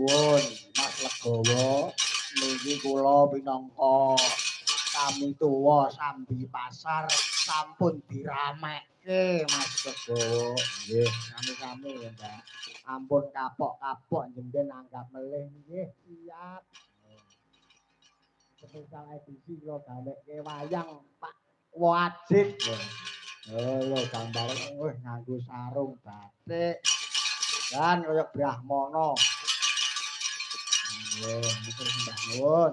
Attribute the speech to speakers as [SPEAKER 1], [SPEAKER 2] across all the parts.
[SPEAKER 1] Pun Mas Legowo niki kula pinangka kami tuwa sambi pasar sampun diramekke Mas Legowo. Nggih, sami-sami ya, Mbak. Ampun kapok-kapok jenengan anggap melih nggih, siap. Spesial edisi kula gawekke wayang Pak Wajib. Lho gambare nganggo sarung batik. Dan kaya Brahmana. Nggih, Mbah nuwun.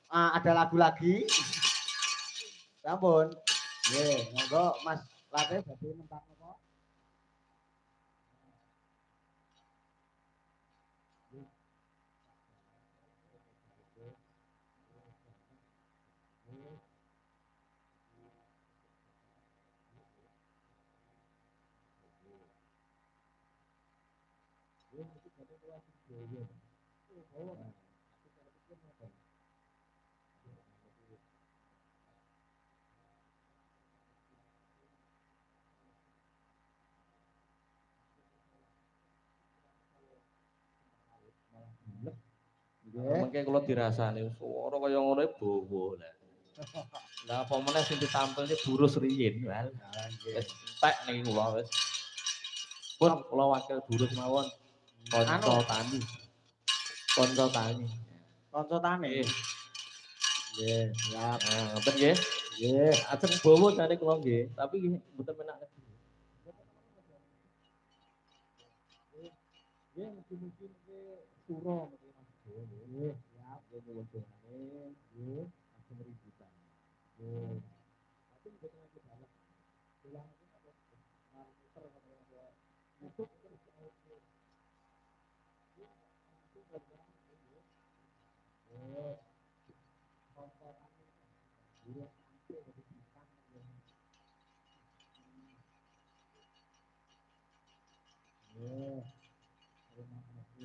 [SPEAKER 1] Ada lagu lagi? Sampun. Nggih, monggo Mas Latif badhe nempat napa?
[SPEAKER 2] Mengke kula dirasani swara kaya ngono bawa lah. Lah apa meneh sing ditampilne burus riyin. Wis entek niki kula wis. Pun kula wakil burus mawon. Kanca tani. Kanca tani.
[SPEAKER 1] Kanca tani. Nggih, siap.
[SPEAKER 2] Ngoten nggih. Nggih, ajeng bawa jane kula nggih, tapi mboten menak negeri. Nggih, mugi-mugi niki sura niki Mas Jawa nggih. Siap, nggih nuwun dongane, nggih, ajeng ributan. Nggih. Tapi mboten lagi dalem. Bilang iki apa? Muter kaya YouTube terus nggih. Terima kasih.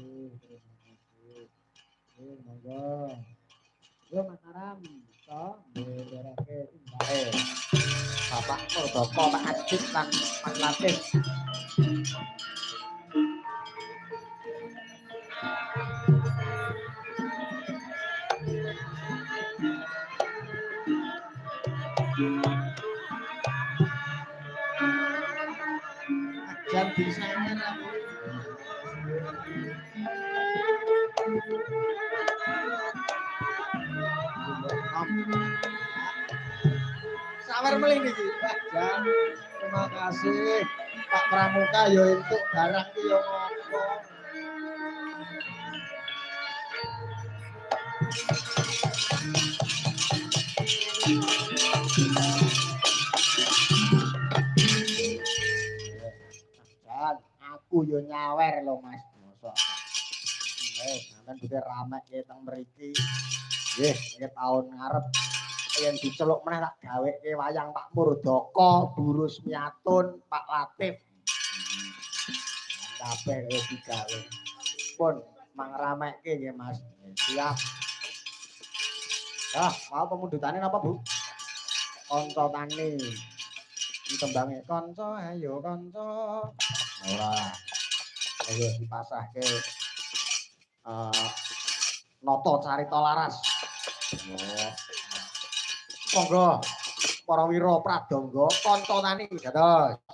[SPEAKER 2] Monggo. Yo Mataram, to ndereke timbale. Bapak Murdoko, Pak Adit lan Mas Latif. Jam bisa aku. Sawer melih niki. Jan. Terima kasih Pak Pramuka ya untuk barang ki ya ngopo. Jan, aku yo nyawer lho Mas. Mosok. Sampeyan bisa rame teng mriki. Nggih, iki taun ngarep yen diceluk meneh tak gaweke wayang Pak Murdoko, Burus Miatun, Pak Latif. Kabeh wis digawe. Pun mangramekke nggih Mas. Siap. Mau pemundutane napa, Bu? Kanca tani. Ditembange kanca ayo kanca. Ora. Ayo dipasahke nata carita laras. Monggo para wira pradangga kanca tani dados.